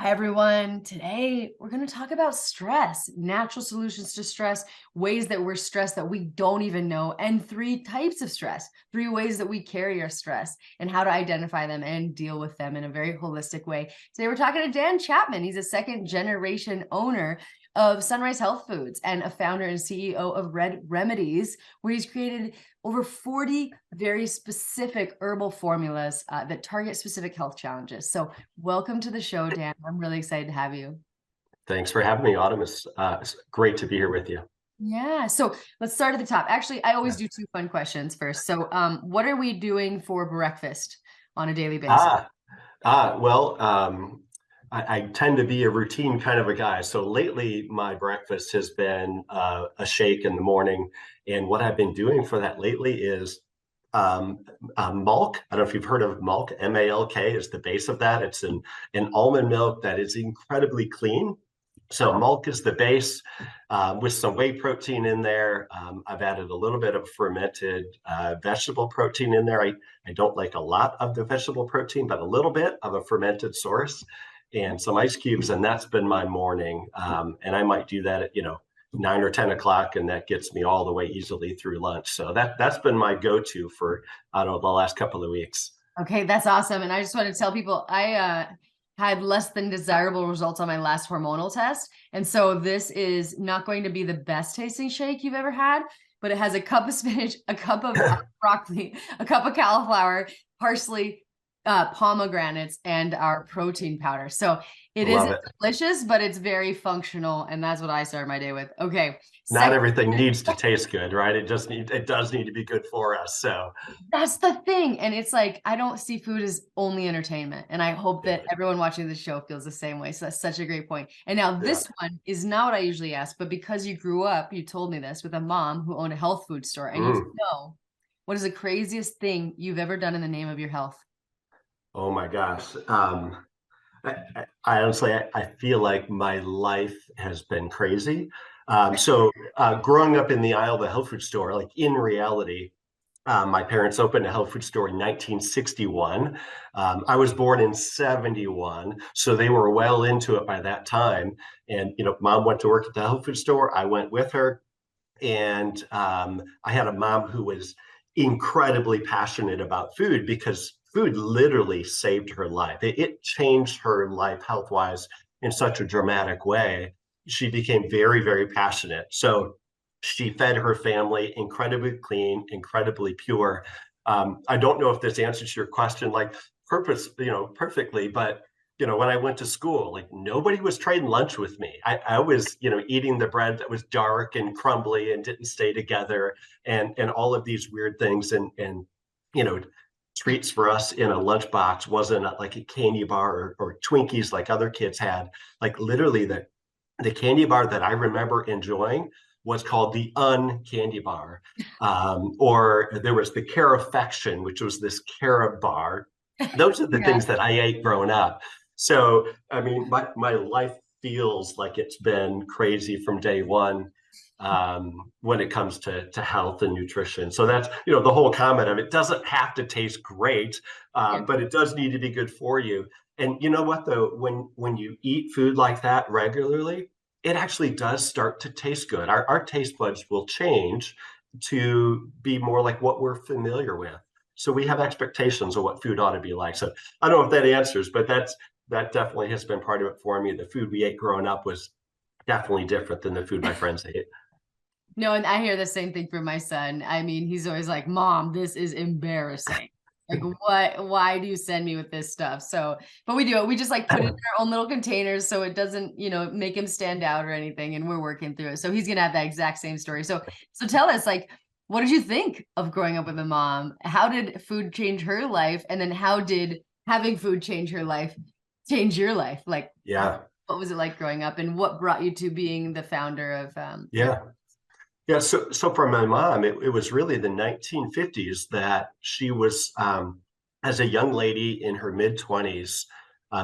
Hi, everyone. Today, we're going to talk about stress, natural solutions to stress, ways that we're stressed that we don't even know, and 3 types of stress, 3 ways that we carry our stress, and how to identify them and deal with them in a very holistic way. Today, we're talking to Dan Chapman. He's a second-generation owner of Sunrise Health Foods and a founder and CEO of REDD Remedies, where he's created over 40 very specific herbal formulas that target specific health challenges. So welcome to the show, Dan. I'm really excited to have you. Thanks for having me, Autumn. It's great to be here with you. Yeah. So let's start at the top. Actually, I always Yeah. do 2 fun questions first. So what are we doing for breakfast on a daily basis? Ah, well, I tend to be a routine kind of a guy. So lately, my breakfast has been a shake in the morning. And what I've been doing for that lately is milk. I don't know if you've heard of milk. MALK is the base of that. It's an almond milk that is incredibly clean. So milk is the base with some whey protein in there. I've added a little bit of fermented vegetable protein in there. I don't like a lot of the vegetable protein, but a little bit of a fermented source and some ice cubes. And that's been my morning. And I might do that at, 9 or 10 o'clock, and that gets me all the way easily through lunch. So that's been my go-to for, I don't know, the last couple of weeks. Okay, that's awesome. And I just want to tell people I had less than desirable results on my last hormonal test. And so this is not going to be the best tasting shake you've ever had, but it has a cup of spinach, a cup of broccoli, a cup of cauliflower, parsley, pomegranates, and our protein powder. So it Love isn't it. delicious, but it's very functional. And that's what I start my day with. Okay. Not Second, everything needs to taste good, right? It does need to be good for us. So that's the thing. And it's like, I don't see food as only entertainment. And I hope yeah, that everyone watching the show feels the same way. So that's such a great point. And now yeah. this one is not what I usually ask, but because you grew up, you told me this with a mom who owned a health food store. I need to Mm. know, what is the craziest thing you've ever done in the name of your health? Oh my gosh. I honestly, I feel like my life has been crazy. Growing up in the aisle of a health food store, like in reality, my parents opened a health food store in 1961. I was born in 71, so they were well into it by that time. And, mom went to work at the health food store. I went with her. And I had a mom who was incredibly passionate about food because food literally saved her life. It changed her life health wise in such a dramatic way. She became very, very passionate. So she fed her family incredibly clean, incredibly pure. I don't know if this answers your question like perfectly, but when I went to school, like nobody was trading lunch with me. I was, eating the bread that was dark and crumbly and didn't stay together and all of these weird things. And you know, treats for us in a lunchbox wasn't like a candy bar or Twinkies like other kids had. Like literally the candy bar that I remember enjoying was called the Candy Bar. Or there was the Carafection, which was this carob bar. Those are the Yeah. things that I ate growing up. So, I mean, my life feels like it's been crazy from day one when it comes to health and nutrition. So that's, the whole comment of it doesn't have to taste great, Yeah. but it does need to be good for you. And you know what, though, when you eat food like that regularly, it actually does start to taste good. Our taste buds will change to be more like what we're familiar with. So we have expectations of what food ought to be like. So I don't know if that answers, but that definitely has been part of it for me. The food we ate growing up was definitely different than the food my friends ate. No, and I hear the same thing from my son. I mean, he's always like, Mom, this is embarrassing. Like, why do you send me with this stuff? So, but we do it. We just like put it in our own little containers so it doesn't, make him stand out or anything. And we're working through it. So he's gonna have that exact same story. So tell us, like, what did you think of growing up with a mom? How did food change her life? And then how did having food change her life, change your life? Like, Yeah, what was it like growing up, and what brought you to being the founder of yeah. Yeah, so for my mom, it was really the 1950s that she was, as a young lady in her mid 20s,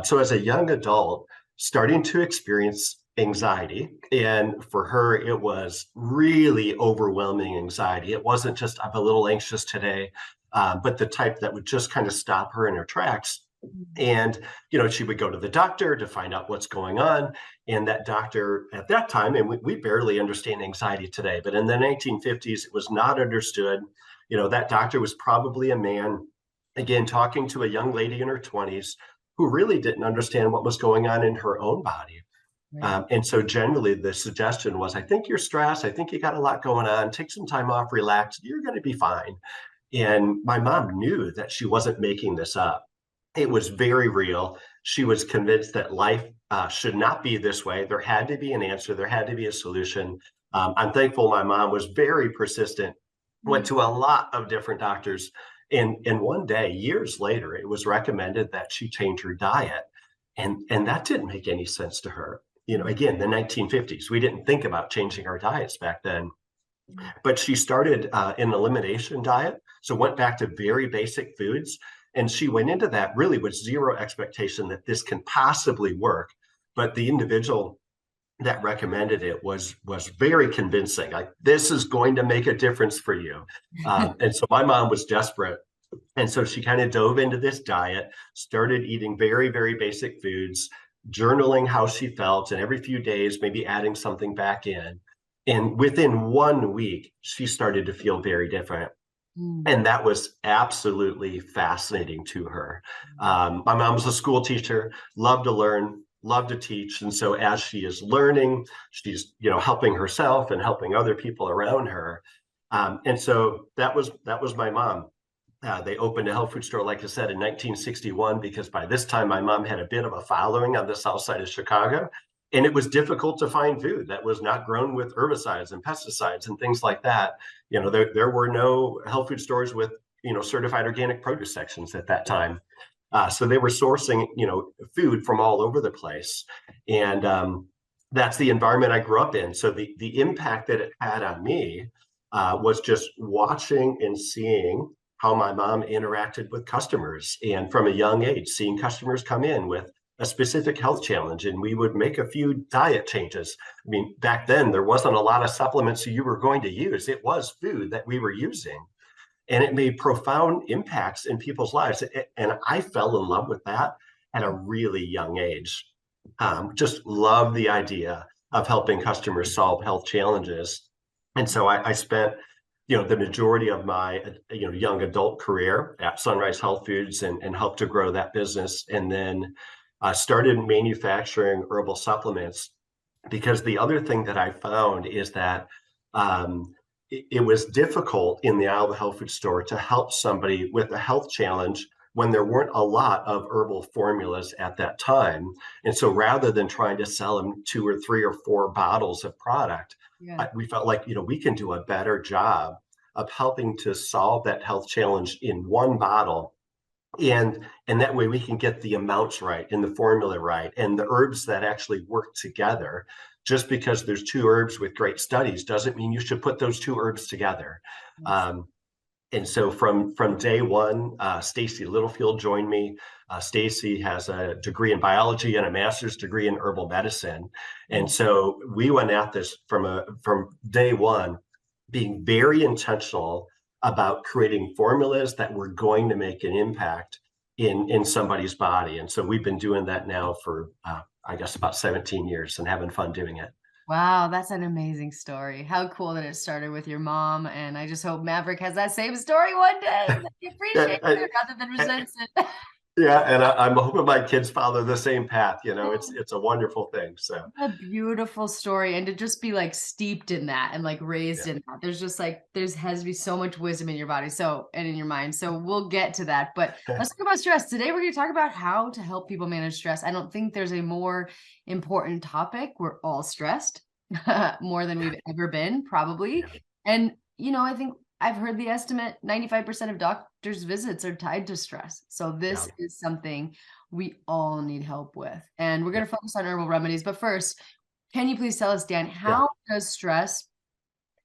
so as a young adult, starting to experience anxiety. And for her, it was really overwhelming anxiety. It wasn't just, I'm a little anxious today, but the type that would just kind of stop her in her tracks. And, she would go to the doctor to find out what's going on. And that doctor at that time, and we barely understand anxiety today, but in the 1950s, it was not understood. That doctor was probably a man, again, talking to a young lady in her 20s who really didn't understand what was going on in her own body. Right. And so generally the suggestion was, I think you're stressed. I think you got a lot going on. Take some time off, relax. You're going to be fine. And my mom knew that she wasn't making this up. It was very real. She was convinced that life should not be this way. There had to be an answer. There had to be a solution. I'm thankful my mom was very persistent, went to a lot of different doctors. And one day, years later, it was recommended that she change her diet. And that didn't make any sense to her. Again, the 1950s, we didn't think about changing our diets back then. But she started an elimination diet. So went back to very basic foods. And she went into that really with zero expectation that this can possibly work. But the individual that recommended it was very convincing. Like, this is going to make a difference for you. And so my mom was desperate. And so she kind of dove into this diet, started eating very, very basic foods, journaling how she felt, and every few days, maybe adding something back in. And within 1 week, she started to feel very different. And that was absolutely fascinating to her. My mom was a school teacher, loved to learn, loved to teach. And so as she is learning, she's, helping herself and helping other people around her. And so that was my mom. They opened a health food store, like I said, in 1961, because by this time my mom had a bit of a following on the south side of Chicago. And it was difficult to find food that was not grown with herbicides and pesticides and things like that. There were no health food stores with, certified organic produce sections at that time. So they were sourcing, food from all over the place. And that's the environment I grew up in. So the impact that it had on me was just watching and seeing how my mom interacted with customers. And from a young age, seeing customers come in with a specific health challenge, and we would make a few diet changes. I mean, back then there wasn't a lot of supplements you were going to use. It was food that we were using, and it made profound impacts in people's lives. And I fell in love with that at a really young age. Just love the idea of helping customers solve health challenges. And so I spent, the majority of my, young adult career at Sunrise Health Foods and helped to grow that business. And then started manufacturing herbal supplements, because the other thing that I found is that it was difficult in the aisle of the health food store to help somebody with a health challenge when there weren't a lot of herbal formulas at that time. And so rather than trying to sell them 2 or 3 or 4 bottles of product, we felt like, we can do a better job of helping to solve that health challenge in one bottle. And that way we can get the amounts right and the formula right and the herbs that actually work together. Just because there's 2 herbs with great studies doesn't mean you should put those 2 herbs together. And so from day one, Stacy Littlefield joined me. Stacy has a degree in biology and a master's degree in herbal medicine. And so we went at this from day one, being very intentional about creating formulas that were going to make an impact in somebody's body. And so we've been doing that now for, I guess, about 17 years and having fun doing it. Wow, that's an amazing story. How cool that it started with your mom. And I just hope Maverick has that same story one day, that he appreciates it rather than resents it. Yeah, and I'm hoping my kids follow the same path. It's a wonderful thing. So a beautiful story, and to just be like steeped in that and like raised yeah. in that. There's just like has to be so much wisdom in your body, and in your mind. So we'll get to that. But let's talk about stress. Today we're going to talk about how to help people manage stress. I don't think there's a more important topic. We're all stressed more than we've ever been, probably. And I think I've heard the estimate 95% of doctors' visits are tied to stress. So this is something we all need help with. And we're going to focus on herbal remedies. But first, can you please tell us, Dan, how does stress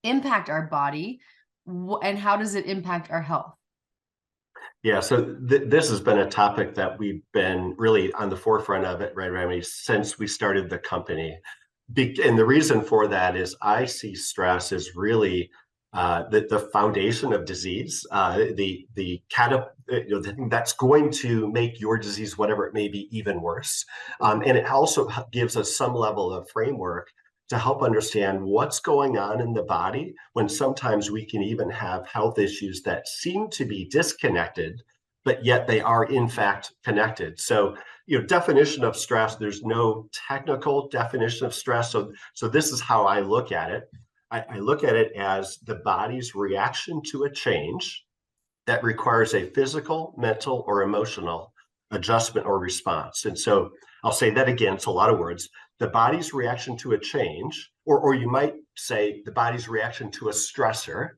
impact our body and how does it impact our health? Yeah, so this has been a topic that we've been really on the forefront of at REDD Remedies since we started the company. And the reason for that is I see stress as really the foundation of disease, the thing that's going to make your disease, whatever it may be, even worse. And it also gives us some level of framework to help understand what's going on in the body when sometimes we can even have health issues that seem to be disconnected, but yet they are in fact connected. So, definition of stress, there's no technical definition of stress. So this is how I look at it. I look at it as the body's reaction to a change that requires a physical, mental, or emotional adjustment or response. And so I'll say that again, it's a lot of words. The body's reaction to a change, or you might say the body's reaction to a stressor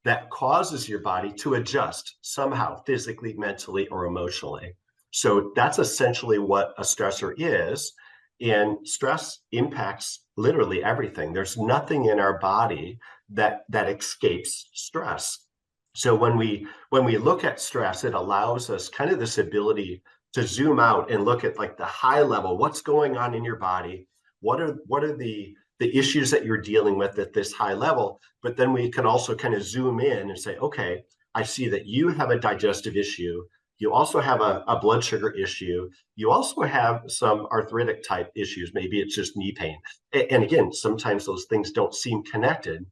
that causes your body to adjust somehow, physically, mentally, or emotionally. So that's essentially what a stressor is. And stress impacts literally everything. There's nothing in our body that escapes stress. So when we look at stress, it allows us kind of this ability to zoom out and look at like the high level, what's going on in your body, what are the issues that you're dealing with at this high level. But then we can also kind of zoom in and say, okay, I see that you have a digestive issue. You also have a blood sugar issue. You also have some arthritic type issues. Maybe it's just knee pain. And again, sometimes those things don't seem connected.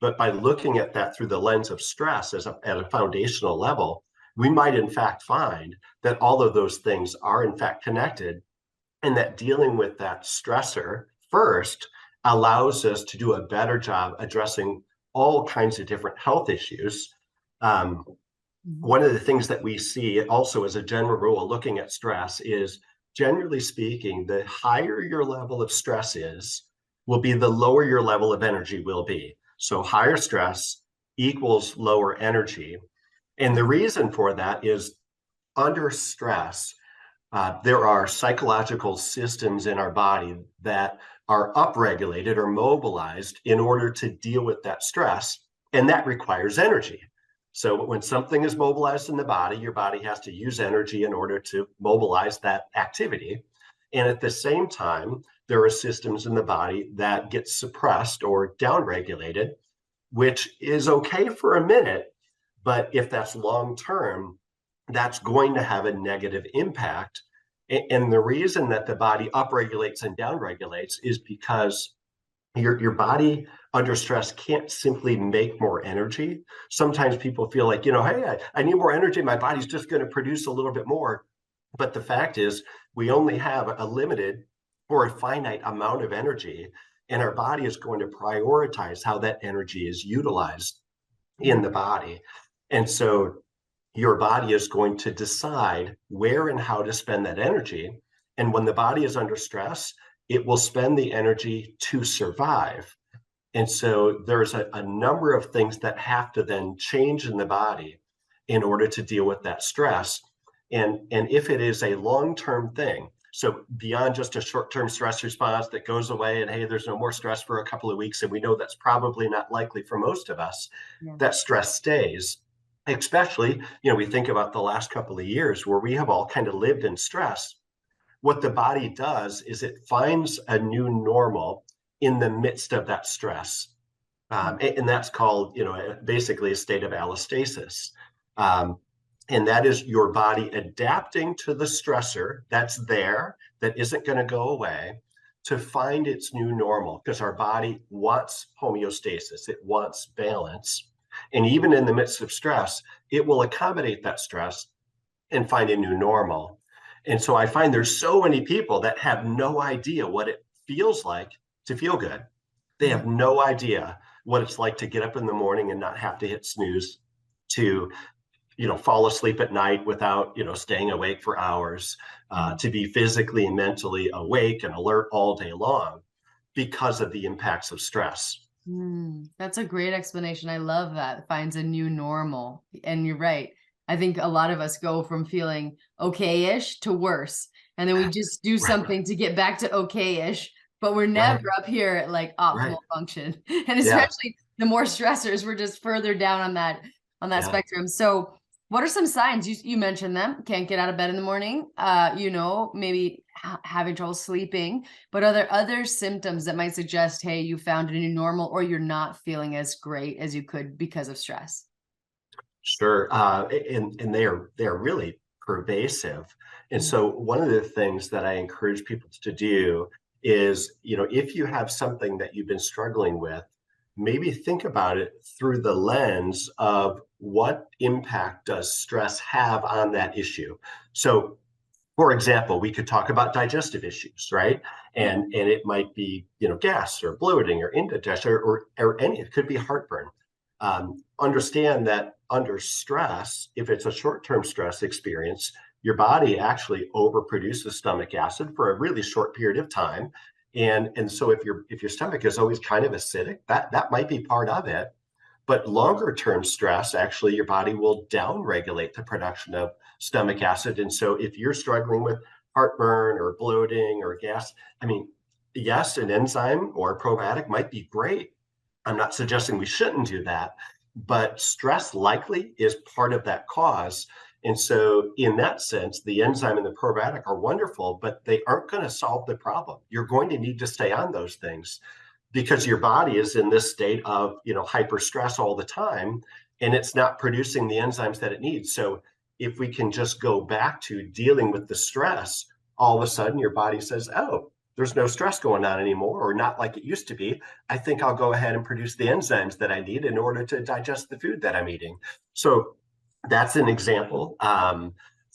But by looking at that through the lens of stress at a foundational level, we might in fact find that all of those things are in fact connected, and that dealing with that stressor first allows us to do a better job addressing all kinds of different health issues. One of the things that we see also as a general rule looking at stress is, generally speaking, the higher your level of stress is, will be the lower your level of energy will be. So higher stress equals lower energy. And the reason for that is under stress, there are psychological systems in our body that are upregulated or mobilized in order to deal with that stress, and that requires energy. So when something is mobilized in the body, your body has to use energy in order to mobilize that activity. And at the same time, there are systems in the body that get suppressed or downregulated, which is okay for a minute, but if that's long term, that's going to have a negative impact. And the reason that the body upregulates and downregulates is because your body under stress can't simply make more energy. Sometimes people feel like, hey, I need more energy. My body's just going to produce a little bit more. But the fact is, we only have a limited or a finite amount of energy, and our body is going to prioritize how that energy is utilized in the body. And so your body is going to decide where and how to spend that energy. And when the body is under stress, it will spend the energy to survive. And so there's a number of things that have to then change in the body in order to deal with that stress. And if it is a long-term thing, so beyond just a short-term stress response that goes away and, hey, there's no more stress for a couple of weeks, and we know that's probably not likely for most of us, that stress stays. Especially, we think about the last couple of years where we have all kind of lived in stress. What the body does is it finds a new normal in the midst of that stress. And that's called, basically a state of allostasis. And that is your body adapting to the stressor that's there, that isn't going to go away, to find its new normal, because our body wants homeostasis. It wants balance. And even in the midst of stress, it will accommodate that stress and find a new normal. And so I find there's so many people that have no idea what it feels like to feel good. They have no idea what it's like to get up in the morning and not have to hit snooze, to fall asleep at night without staying awake for hours, to be physically and mentally awake and alert all day long because of the impacts of stress. That's a great explanation. I love that. It finds a new normal. And you're right. I think a lot of us go from feeling okay-ish to worse. And then we just do something to get back to okay-ish, but we're never up here at like optimal function. And especially the more stressors, we're just further down on that spectrum. So What are some signs? You mentioned them. Can't get out of bed in the morning. Maybe having trouble sleeping. But are there other symptoms that might suggest, hey, you found a new normal, or you're not feeling as great as you could because of stress? Sure, and they're really pervasive. And Mm. so one of the things that I encourage people to do is, if you have something that you've been struggling with, maybe think about it through the lens of what impact does stress have on that issue. So, for example, we could talk about digestive issues, right? And it might be, gas or bloating or indigestion or any, it could be heartburn. Understand that under stress, if it's a short-term stress experience, your body actually overproduces stomach acid for a really short period of time. And so if your stomach is always kind of acidic, that might be part of it. But longer term stress, actually, your body will downregulate the production of stomach acid. And so if you're struggling with heartburn or bloating or gas, I mean, yes, an enzyme or a probiotic might be great. I'm not suggesting we shouldn't do that, but stress likely is part of that cause. And so, in that sense, the enzyme and the probiotic are wonderful, but they aren't going to solve the problem. You're going to need to stay on those things because your body is in this state of hyper stress all the time, and it's not producing the enzymes that it needs. So if we can just go back to dealing with the stress, all of a sudden your body says, oh, there's no stress going on anymore, or not like it used to be. I think I'll go ahead and produce the enzymes that I need in order to digest the food that I'm eating. So that's an example.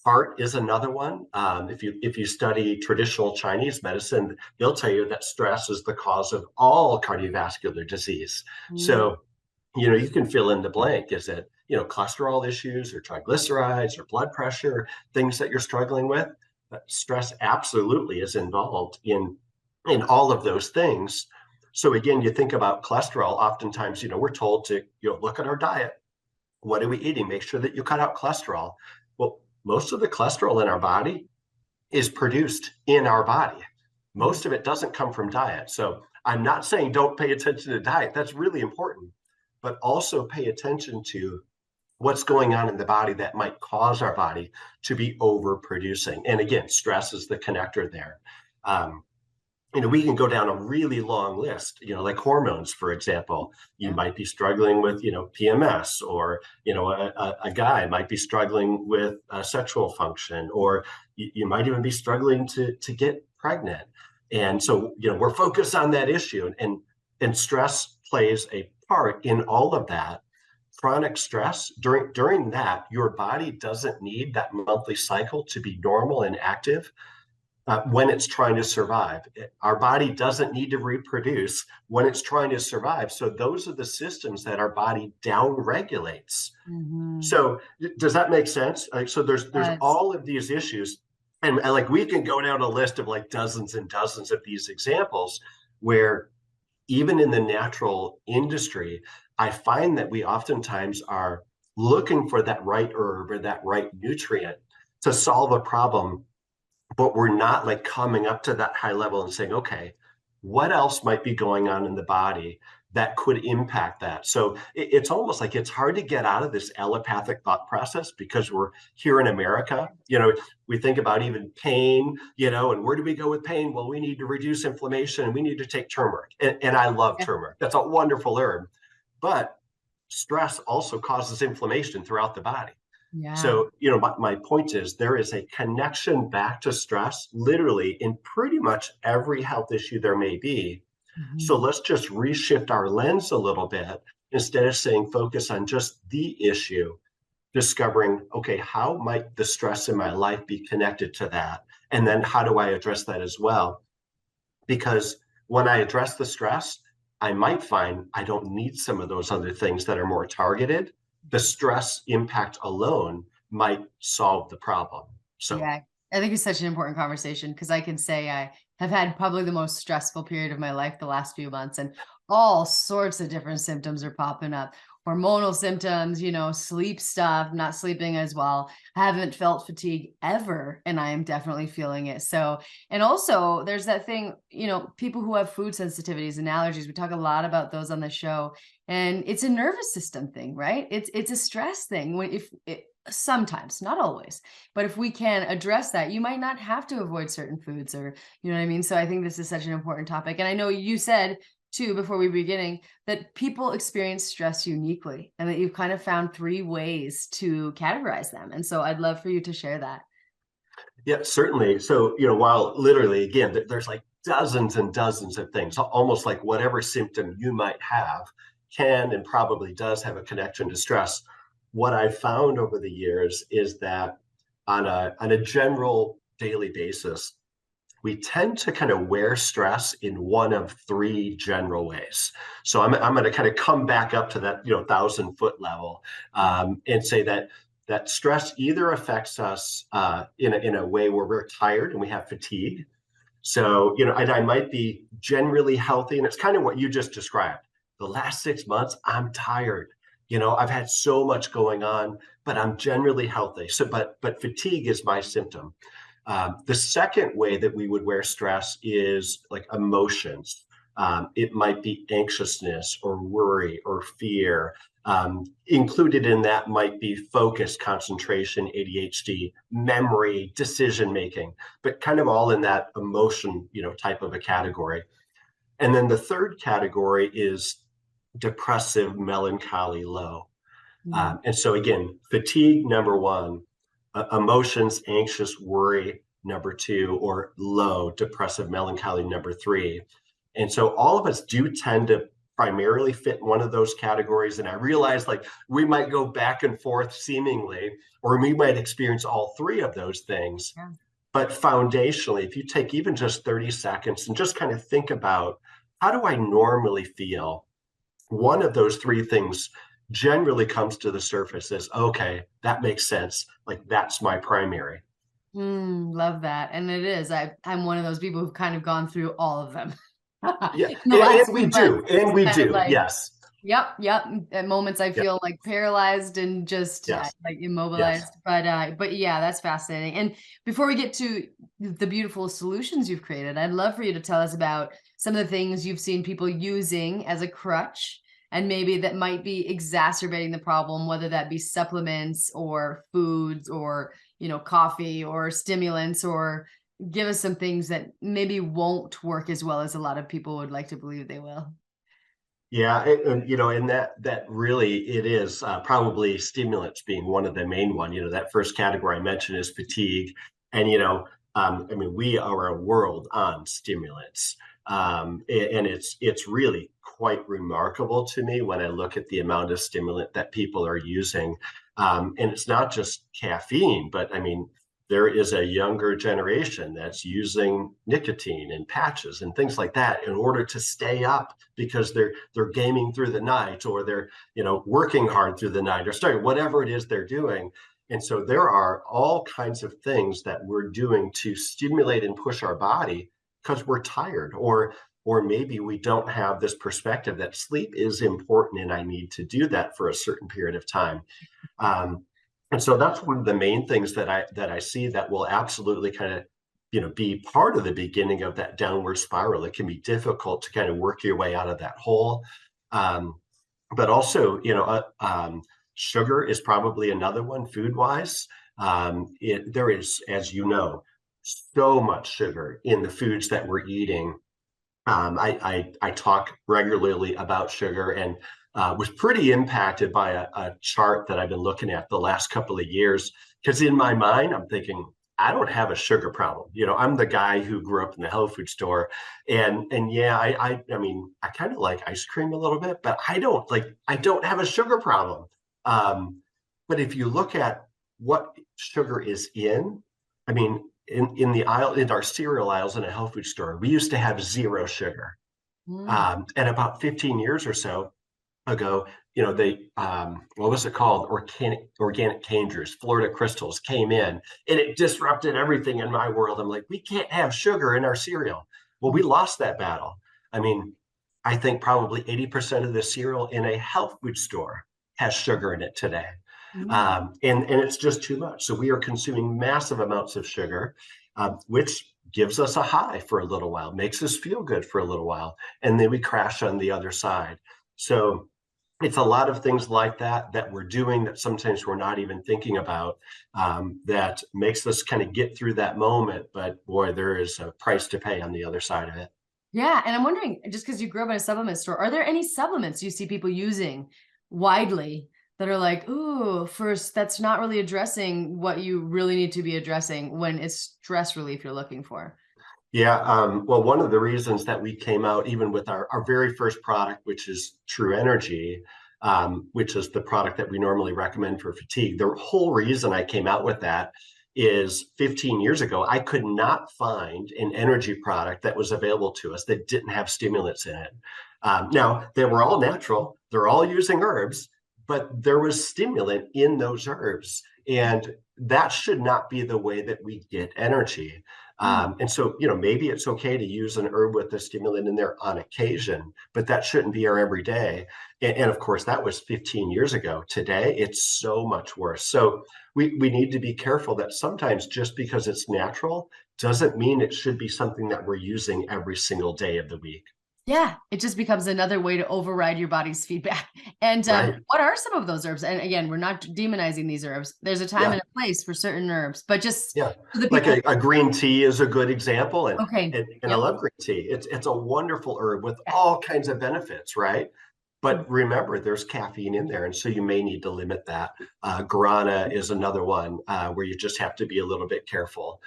Heart is another one. If you study traditional Chinese medicine, they'll tell you that stress is the cause of all cardiovascular disease. Mm. So, you can fill in the blank. Is it, cholesterol issues or triglycerides or blood pressure, things that you're struggling with? Stress absolutely is involved in all of those things. So again, you think about cholesterol. Oftentimes, we're told to look at our diet. What are we eating? Make sure that you cut out cholesterol. Well, most of the cholesterol in our body is produced in our body. Mm. Most of it doesn't come from diet. So I'm not saying don't pay attention to diet. That's really important. But also pay attention to what's going on in the body that might cause our body to be overproducing. And again, stress is the connector there. Um, we can go down a really long list, like hormones, for example. You Yeah. might be struggling with, PMS, or, a guy might be struggling with sexual function, or you might even be struggling to get pregnant. And so, we're focused on that issue, and stress plays a part in all of that. Chronic stress during that, your body doesn't need that monthly cycle to be normal and active when it's trying to survive. Our body doesn't need to reproduce when it's trying to survive. So those are the systems that our body down regulates. Mhm. So does that make sense? So there's Yes. all of these issues, and like we can go down a list of like dozens and dozens of these examples where even in the natural industry, I find that we oftentimes are looking for that right herb or that right nutrient to solve a problem, but we're not like coming up to that high level and saying, okay, what else might be going on in the body that could impact that? So it's almost like it's hard to get out of this allopathic thought process because we're here in America. We think about even pain, and where do we go with pain? Well, we need to reduce inflammation and we need to take turmeric. And I love Yeah. turmeric. That's a wonderful herb. But stress also causes inflammation throughout the body. Yeah. So, my point is there is a connection back to stress literally in pretty much every health issue there may be. So Mhm. let's just reshift our lens a little bit. Instead of saying focus on just the issue, discovering, okay, how might the stress in my life be connected to that? And then how do I address that as well? Because when I address the stress, I might find I don't need some of those other things that are more targeted. The stress impact alone might solve the problem. So, Yeah, I think it's such an important conversation because I can say I have had probably the most stressful period of my life the last few months, and all sorts of different symptoms are popping up. Hormonal symptoms, sleep stuff, not sleeping as well. I haven't felt fatigue ever, and I am definitely feeling it. So, and also there's that thing, people who have food sensitivities and allergies, we talk a lot about those on the show, and it's a nervous system thing, right? It's a stress thing. When if Sometimes, not always. But if we can address that, you might not have to avoid certain foods, or you know what I mean? So I think this is such an important topic. And I know you said too before we beginning that people experience stress uniquely and that you've kind of found three ways to categorize them. And so I'd love for you to share that. Yeah, certainly. So, while literally, again, there's like dozens and dozens of things, almost like whatever symptom you might have can and probably does have a connection to stress. What I've found over the years is that on a general daily basis, we tend to kind of wear stress in one of three general ways. So I'm going to kind of come back up to that 1,000-foot level, and say that stress either affects us in a way where we're tired and we have fatigue. So and I might be generally healthy, and it's kind of what you just described. The last 6 months, I'm tired. I've had so much going on, but I'm generally healthy. So, but fatigue is my symptom. The second way that we would wear stress is like emotions. It might be anxiousness or worry or fear. Included in that might be focus, concentration, ADHD, memory, decision making, but kind of all in that emotion, type of a category. And then the third category is depressive, melancholy, low. Mm. And so again, fatigue, number one, emotions, anxious, worry, number two, or low, depressive, melancholy, number three. And so all of us do tend to primarily fit one of those categories. And I realize like we might go back and forth seemingly, or we might experience all three of those things. Yeah. But foundationally, if you take even just 30 seconds and just kind of think about how do I normally feel, one of those three things generally comes to the surface as, okay, that makes sense. Like that's my primary. Love that. And it is. I'm one of those people who've kind of gone through all of them Yeah. in the last And we few months. do. And It's we kind of do. like, Yes. yep, yep. At moments I Yep. feel like paralyzed and just Yes. like Yes. immobilized. But yeah, that's fascinating. And before we get to the beautiful solutions you've created, I'd love for you to tell us about some of the things you've seen people using as a crutch and maybe that might be exacerbating the problem, whether that be supplements or foods or, coffee or stimulants, or give us some things that maybe won't work as well as a lot of people would like to believe they will. Yeah, and that really it is probably stimulants being one of the main one. That first category I mentioned is fatigue, and I mean, we are a world on stimulants, and it's really quite remarkable to me when I look at the amount of stimulant that people are using, and it's not just caffeine, but I mean, there is a younger generation that's using nicotine and patches and things like that in order to stay up because they're gaming through the night, or they're working hard through the night, or starting whatever it is they're doing. And so there are all kinds of things that we're doing to stimulate and push our body because we're tired, or maybe we don't have this perspective that sleep is important and I need to do that for a certain period of time. um, and so that's one of the main things that I see that will absolutely kind of be part of the beginning of that downward spiral. It can be difficult to kind of work your way out of that hole. um, but also sugar is probably another one, food wise. There is, as you know, so much sugar in the foods that we're eating. I talk regularly about sugar, and was pretty impacted by a chart that I've been looking at the last couple of years. Because in my mind, I'm thinking, I don't have a sugar problem. I'm the guy who grew up in the health food store, and yeah, I mean, I kind of like ice cream a little bit, but I don't have a sugar problem. Um, but if you look at what sugar is in, I mean, in the aisle, in our cereal aisles in a health food store, we used to have zero sugar. Mm. And about 15 years or so ago, they what was it called? Organic cane juice, Florida crystals came in, and it disrupted everything in my world. I'm like, we can't have sugar in our cereal. Well, we lost that battle. I mean, I think probably 80% of the cereal in a health food store has sugar in it today. Mm. And it's just too much. So we are consuming massive amounts of sugar, which gives us a high for a little while, makes us feel good for a little while, and then we crash on the other side. So it's a lot of things like that that we're doing that sometimes we're not even thinking about, that makes us kind of get through that moment. But boy, there is a price to pay on the other side of it. Yeah, and I'm wondering, just because you grew up in a supplement store, are there any supplements you see people using widely that are like, ooh, first, that's not really addressing what you really need to be addressing when it's stress relief you're looking for? Yeah, well, one of the reasons that we came out, even with our very first product, which is True Energy, which is the product that we normally recommend for fatigue, the whole reason I came out with that is 15 years ago, I could not find an energy product that was available to us that didn't have stimulants in it. Now, they were all natural, they're all using herbs, but there was stimulant in those herbs. And that should not be the way that we get energy. Mm. And so, maybe it's okay to use an herb with a stimulant in there on occasion, but that shouldn't be our everyday. And of course, that was 15 years ago. Today, it's so much worse. So we need to be careful that sometimes just because it's natural doesn't mean it should be something that we're using every single day of the week. Yeah, it just becomes another way to override your body's feedback. And Right. what are some of those herbs? And again, we're not demonizing these herbs. There's a time Yeah. and a place for certain herbs, but just Yeah, so the like people. a green tea is a good example, and Okay. and I Yep. love green tea. It's a wonderful herb with Yeah. all kinds of benefits, right? Mm. But remember, there's caffeine in there, and so you may need to limit that. Guarana is another one where you just have to be a little bit careful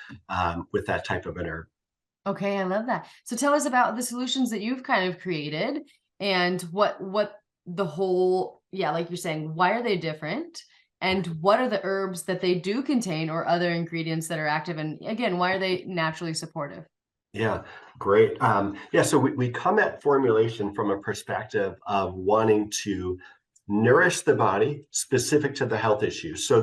with that type of an herb. Okay, I love that. So tell us about the solutions that you've kind of created and what the whole, yeah, like you're saying, why are they different? And what are the herbs that they do contain or other ingredients that are active? And again, why are they naturally supportive? Yeah, great. Yeah, so we come at formulation from a perspective of wanting to nourish the body specific to the health issues. So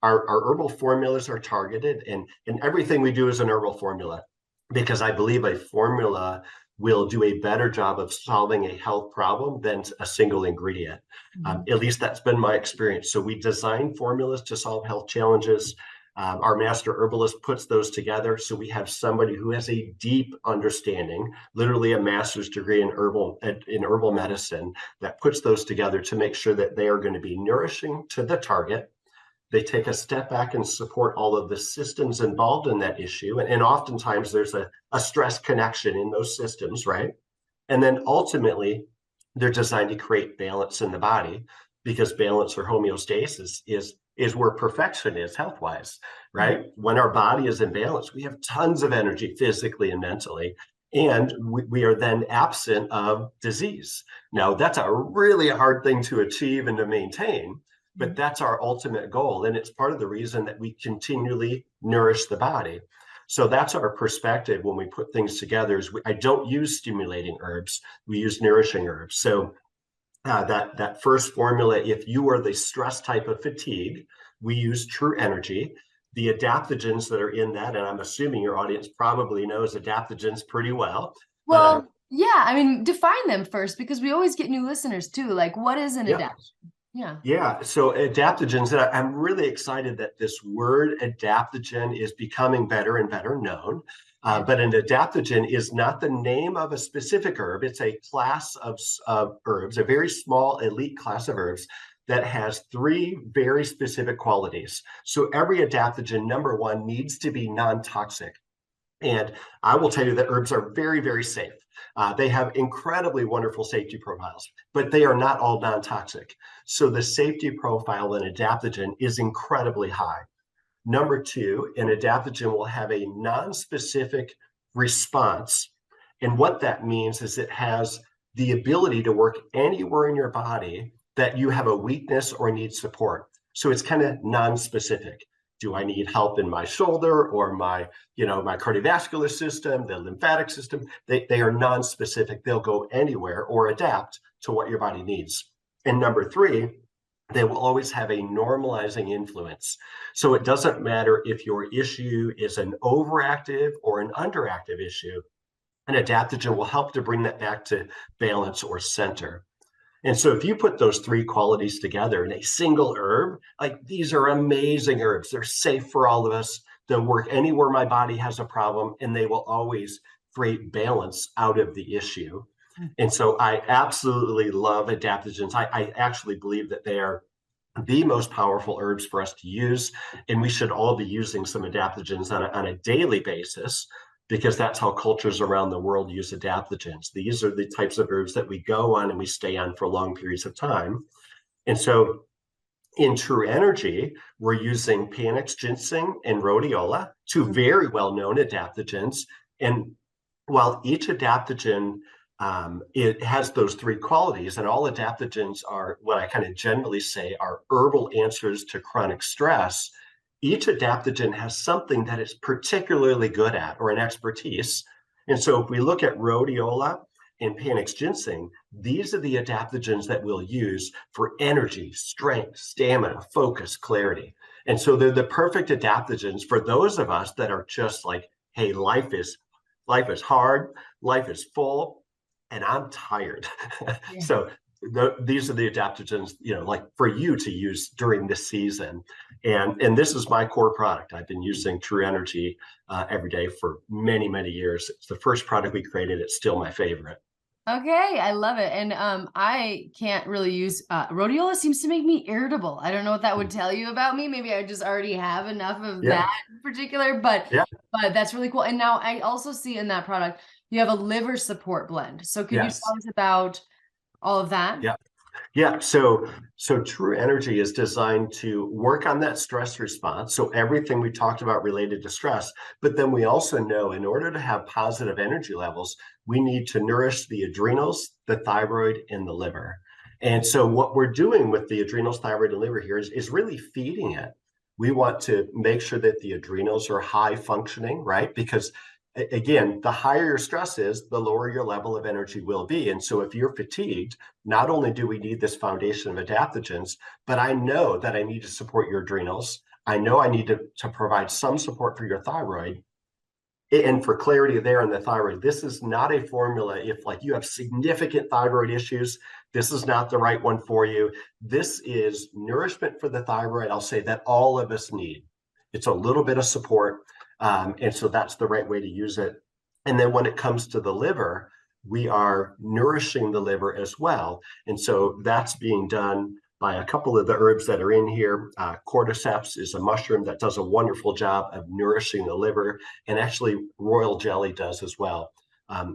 our herbal formulas are targeted, and everything we do is an herbal formula because I believe a formula will do a better job of solving a health problem than a single ingredient. Mhm. At least that's been my experience. So we design formulas to solve health challenges. Our master herbalist puts those together. So we have somebody who has a deep understanding, literally a master's degree in herbal medicine, that puts those together to make sure that they are going to be nourishing to the target. They take a step back and support all of the systems involved in that issue. And oftentimes there's a stress connection in those systems, right? And then ultimately, they're designed to create balance in the body because balance or homeostasis is where perfection is health wise, Mhm. right? When our body is in balance, we have tons of energy physically and mentally, and we are then absent of disease. Now, that's a really hard thing to achieve and to maintain, but Mhm. that's our ultimate goal. And it's part of the reason that we continually nourish the body. So that's our perspective when we put things together. I don't use stimulating herbs; we use nourishing herbs. So that first formula, if you are the stress type of fatigue, we use True Energy. The adaptogens that are in that, and I'm assuming your audience probably knows adaptogens pretty well, but Well, yeah, I mean, define them first because we always get new listeners too. Like, what is an yeah, adaptation? Yeah. yeah. So adaptogens, and I'm really excited that this word adaptogen is becoming better and better known. Okay. But an adaptogen is not the name of a specific herb. It's a class of herbs, a very small elite class of herbs that has three very specific qualities. So every adaptogen, number one, needs to be non-toxic. And I will tell you that herbs are very, very safe. They have incredibly wonderful safety profiles, but they are not all non toxic. So the safety profile in adaptogen is incredibly high. Number two, an adaptogen will have a non specific response. And what that means is it has the ability to work anywhere in your body that you have a weakness or need support. So it's kind of non specific. Do I need help in my shoulder or my cardiovascular system, the lymphatic system? They are non specific. They'll go anywhere or adapt to what your body needs. And number three, they will always have a normalizing influence. So it doesn't matter if your issue is an overactive or an underactive issue, an adaptogen will help to bring that back to balance or center. And so if you put those three qualities together in a single herb, like these are amazing herbs. They're safe for all of us. They'll work anywhere my body has a problem, and they will always create balance out of the issue. And so I absolutely love adaptogens. I actually believe that they are the most powerful herbs for us to use. And we should all be using some adaptogens on a daily basis, because that's how cultures around the world use adaptogens. These are the types of herbs that we go on and we stay on for long periods of time. And so in True Energy, we're using Panax ginseng and rhodiola, two very well-known adaptogens. And while each adaptogen, it has those three qualities, and all adaptogens are what I kind of generally say are herbal answers to chronic stress. Each adaptogen has something that it's particularly good at, or an expertise. And so if we look at rhodiola and Panax ginseng, these are the adaptogens that we'll use for energy, strength, stamina, focus, clarity. And so they're the perfect adaptogens for those of us that are just like, hey, life is hard, life is full, and I'm tired. Yeah. So these are the adaptogens, like for you to use during this season. And this is my core product. I've been using True Energy every day for many, many years. It's the first product we created. It's still my favorite. Okay, I love it. And I can't really use rhodiola seems to make me irritable. I don't know what that would tell you about me. Maybe I just already have enough of Yeah. that in particular, but Yeah. that's really cool. And now I also see in that product you have a liver support blend. So could you Yes. tell us about all of that? Yeah. Yeah, so True Energy is designed to work on that stress response. So everything we talked about related to stress, but then we also know in order to have positive energy levels, we need to nourish the adrenals, the thyroid, and the liver. And so what we're doing with the adrenals, thyroid, and liver here is really feeding it. We want to make sure that the adrenals are high functioning, right? Because again, the higher your stress is, the lower your level of energy will be. And so if you're fatigued, not only do we need this foundation of adaptogens, but I know that I need to support your adrenals. I know I need to provide some support for your thyroid. And for clarity there in the thyroid, this is not a formula. If like you have significant thyroid issues, this is not the right one for you. This is nourishment for the thyroid. I'll say that all of us need. It's a little bit of support. And so that's the right way to use it. And then when it comes to the liver, we are nourishing the liver as well. And so that's being done by a couple of the herbs that are in here. Cordyceps is a mushroom that does a wonderful job of nourishing the liver, and actually royal jelly does as well.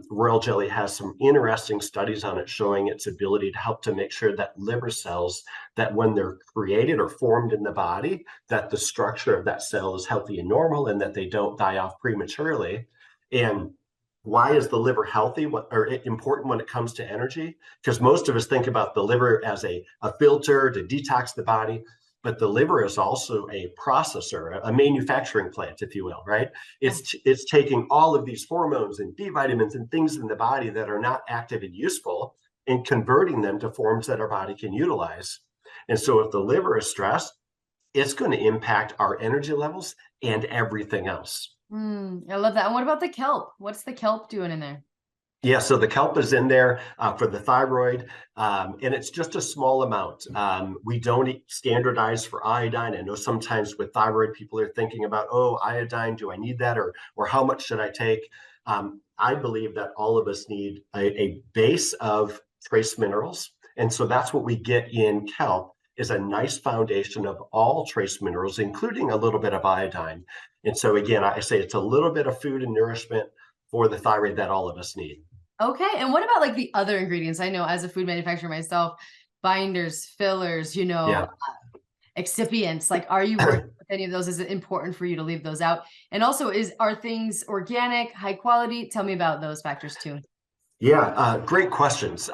Royal jelly has some interesting studies on it showing its ability to help to make sure that liver cells, that when they're created or formed in the body, that the structure of that cell is healthy and normal, and that they don't die off prematurely. And why is the liver healthy or important when it comes to energy? Because most of us think about the liver as a filter to detox the body, but the liver is also a processor, a manufacturing plant, if you will, right? It's taking all of these hormones and B vitamins and things in the body that are not active and useful, and converting them to forms that our body can utilize. And so if the liver is stressed, it's going to impact our energy levels and everything else. I love that. And what about the kelp? What's the kelp doing in there? Yeah, so the kelp is in there for the thyroid, and it's just a small amount. We don't standardize for iodine. I know sometimes with thyroid, people are thinking about, oh, iodine, do I need that, or how much should I take? I believe that all of us need a base of trace minerals, and so that's what we get in kelp, is a nice foundation of all trace minerals, including a little bit of iodine. And so again, I say it's a little bit of food and nourishment for the thyroid that all of us need. Okay. And what about like the other ingredients? I know as a food manufacturer myself, binders, fillers, Yeah. excipients, like, are you working with any of those? Is it important for you to leave those out? And also are things organic, high quality? Tell me about those factors too. Yeah, great questions.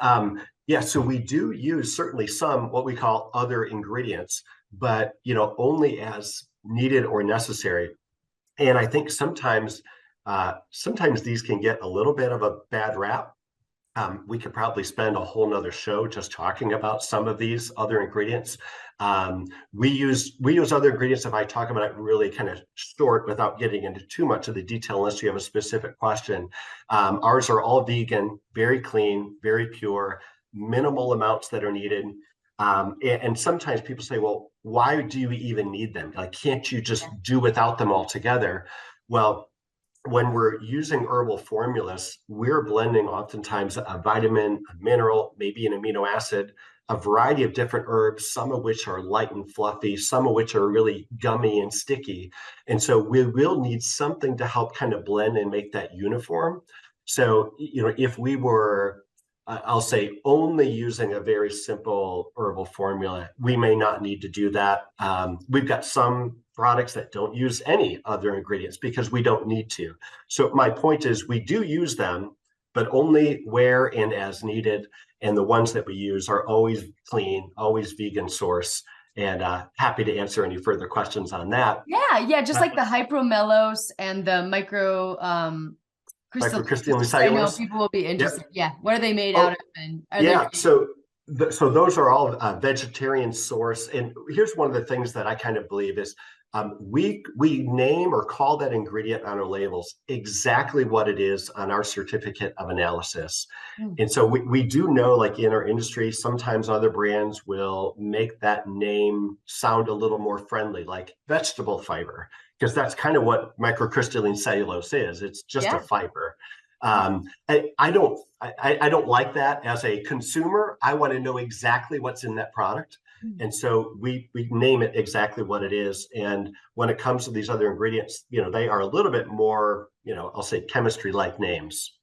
Yeah, so we do use certainly some what we call other ingredients, but only as needed or necessary. And I think sometimes these can get a little bit of a bad rap. We could probably spend a whole nother show just talking about some of these other ingredients. We use other ingredients. If I talk about it really kind of short without getting into too much of the detail, unless you have a specific question. Ours are all vegan, very clean, very pure, minimal amounts that are needed. And sometimes people say, well, why do you even need them? Like, can't you just do without them altogether? Well, when we're using herbal formulas, we're blending oftentimes a vitamin, a mineral, maybe an amino acid, a variety of different herbs, some of which are light and fluffy, some of which are really gummy and sticky. And so we will need something to help kind of blend and make that uniform. So, if we were, I'll say, only using a very simple herbal formula, we may not need to do that. We've got some products that don't use any other ingredients because we don't need to. So my point is we do use them, but only where and as needed. And the ones that we use are always clean, always vegan source. And happy to answer any further questions on that. Yeah, just like the hypromelos and the micro Microcrystalline just so I know cellulose. people will be interested. Yep. Yeah, what are they made out Oh, of, and are they? yeah. So those are all vegetarian source. And here's one of the things that I kind of believe is we name or call that ingredient on our labels exactly what it is on our certificate of analysis. And so we do know, like in our industry, sometimes other brands will make that name sound a little more friendly, like vegetable fiber, because that's kind of what microcrystalline cellulose is. It's just a Yeah. fiber. I don't like that as a consumer. I want to know exactly what's in that product. And so we name it exactly what it is. And when it comes to these other ingredients, they are a little bit more, I'll say chemistry like names.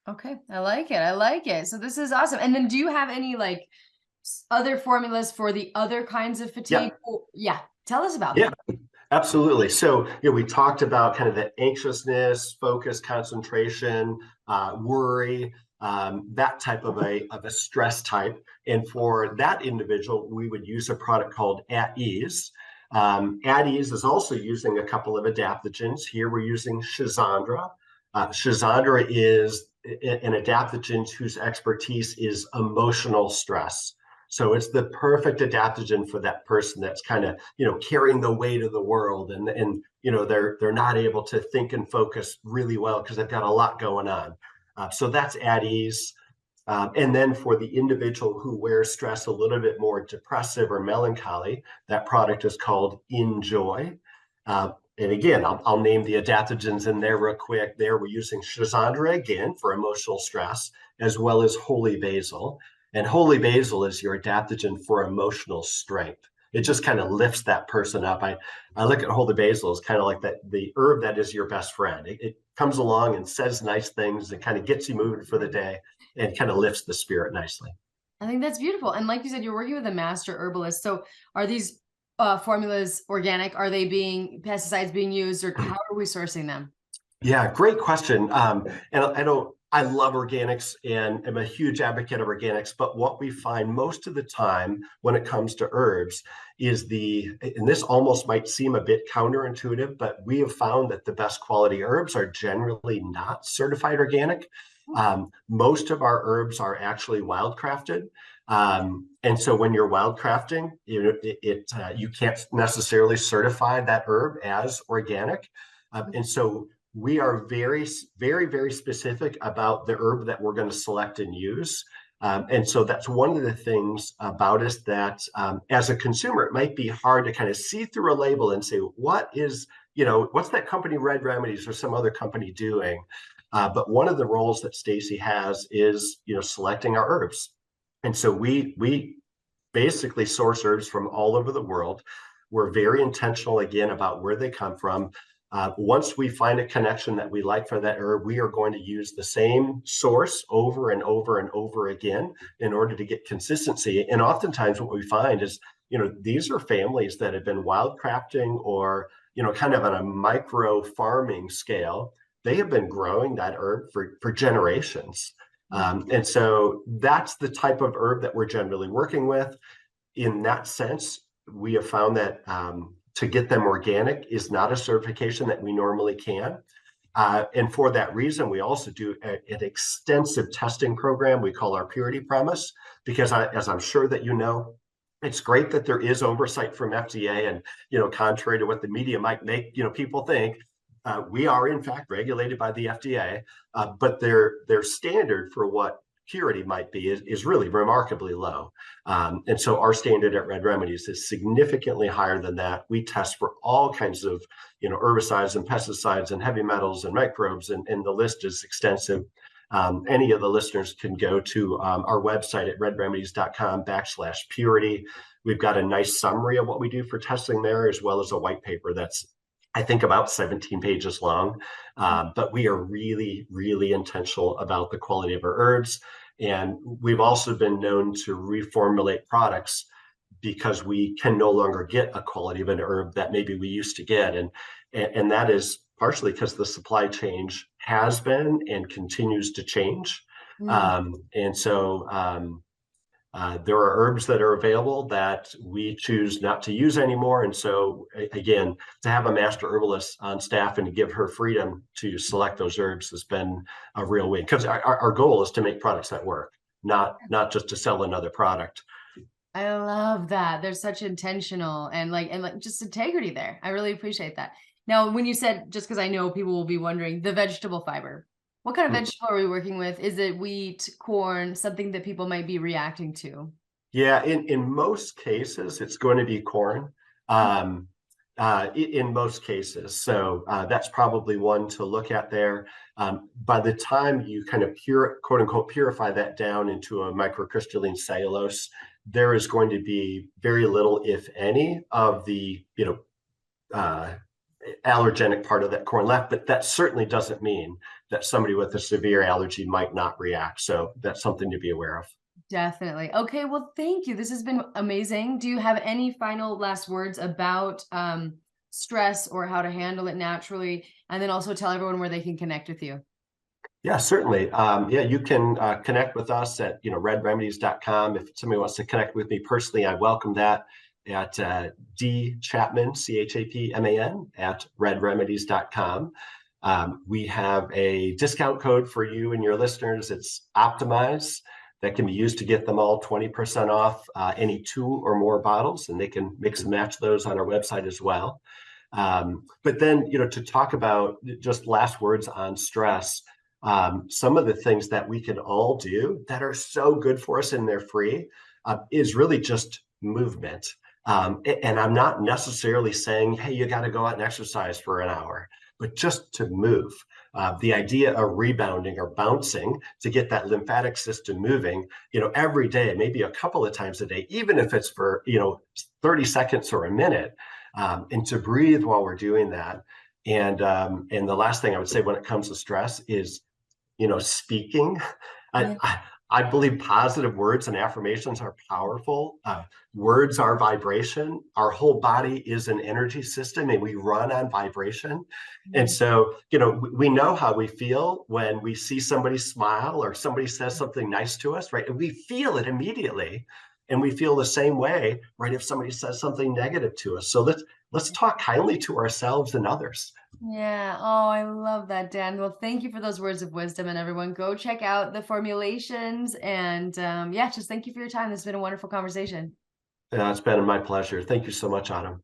Okay, I like it. I like it. So this is awesome. And then do you have any like other formulas for the other kinds of fatigue? Yeah. Oh, yeah, tell us about Yeah. them. Absolutely. So, we talked about kind of the anxiousness, focus, concentration, worry, that type of a stress type. And for that individual, we would use a product called At Ease. At Ease is also using a couple of adaptogens. Here we're using Shizandra. Shizandra is an adaptogen whose expertise is emotional stress. So it's the perfect adaptogen for that person that's kind of, carrying the weight of the world, and they're not able to think and focus really well because they've got a lot going on. So that's at ease. And then for the individual who wears stress a little bit more depressive or melancholy, that product is called Enjoy. And again, I'll name the adaptogens in there real quick. There we're using Shizandra again for emotional stress, as well as holy basil. And holy basil is your adaptogen for emotional strength. It just kind of lifts that person up. I look at holy basil as kind of like the herb that is your best friend. It comes along and says nice things and kind of gets you moving for the day and kind of lifts the spirit nicely. I think that's beautiful. And like you said, you're working with a master herbalist. So are these formulas organic? Are they being pesticides being used, or how are we sourcing them? Yeah, great question. And I love organics and am a huge advocate of organics, but what we find most of the time when it comes to herbs is and this almost might seem a bit counterintuitive, but we have found that the best quality herbs are generally not certified organic. Most of our herbs are actually wildcrafted. And so when you're wildcrafting, you can't necessarily certify that herb as organic. And so we are very, very, very specific about the herb that we're going to select and use. And so that's one of the things about us that as a consumer, it might be hard to kind of see through a label and say, what's that company REDD Remedies or some other company doing? But one of the roles that Stacy has is, selecting our herbs. And so we basically source herbs from all over the world. We're very intentional, again, about where they come from. Once we find a connection that we like for that herb, we are going to use the same source over and over and over again in order to get consistency. And oftentimes what we find is, these are families that have been wildcrafting or, kind of on a micro farming scale. They have been growing that herb for generations. And so that's the type of herb that we're generally working with. In that sense, we have found that to get them organic is not a certification that we normally can. And for that reason, we also do an extensive testing program we call our Purity Promise, because as I'm sure that it's great that there is oversight from FDA, and contrary to what the media might make people think, we are in fact regulated by the FDA, but their standard for what purity might be is really remarkably low. And so our standard at REDD Remedies is significantly higher than that. We test for all kinds of, herbicides and pesticides and heavy metals and microbes, and the list is extensive. Any of the listeners can go to our website at reddremedies.com/purity. We've got a nice summary of what we do for testing there, as well as a white paper that's, I think, about 17 pages long. But we are really, really intentional about the quality of our herbs. And we've also been known to reformulate products because we can no longer get a quality of an herb that maybe we used to get. And that is partially because the supply chain has been and continues to change. And so there are herbs that are available that we choose not to use anymore. And so again, to have a master herbalist on staff and to give her freedom to select those herbs has been a real win, because our goal is to make products that work, not just to sell another product. I love that. There's such intentional and just integrity there. I really appreciate that. Now, when you said, just because I know people will be wondering, the vegetable fiber, what kind of vegetable are we working with? Is it wheat, corn, something that people might be reacting to? Yeah, in most cases, it's going to be corn. In most cases. So that's probably one to look at there. By the time you kind of quote unquote, purify that down into a microcrystalline cellulose, there is going to be very little, if any, of the, allergenic part of that corn left, but that certainly doesn't mean that somebody with a severe allergy might not react. So that's something to be aware of. Definitely. Okay, well, thank you. This has been amazing. Do you have any final last words about stress or how to handle it naturally? And then also tell everyone where they can connect with you. Yeah, certainly. You can connect with us at reddremedies.com. If somebody wants to connect with me personally, I welcome that at D Chapman, CHAPMAN, at reddremedies.com. We have a discount code for you and your listeners. It's Optimize. That can be used to get them all 20% off any 2 or more bottles, and they can mix and match those on our website as well. But then, to talk about just last words on stress, some of the things that we can all do that are so good for us and they're free is really just movement. And I'm not necessarily saying, hey, you got to go out and exercise for an hour, but just to move. The idea of rebounding or bouncing to get that lymphatic system moving, every day, maybe a couple of times a day, even if it's for, 30 seconds or a minute, and to breathe while we're doing that. And the last thing I would say when it comes to stress is, speaking. I believe positive words and affirmations are powerful. Words are vibration. Our whole body is an energy system and we run on vibration. And so, we know how we feel when we see somebody smile or somebody says something nice to us, right? And we feel it immediately. And we feel the same way, right, if somebody says something negative to us. So let's talk kindly to ourselves and others. Yeah. Oh, I love that, Dan. Well, thank you for those words of wisdom, and everyone go check out the formulations. And just thank you for your time. This has been a wonderful conversation. It's been my pleasure. Thank you so much, Autumn.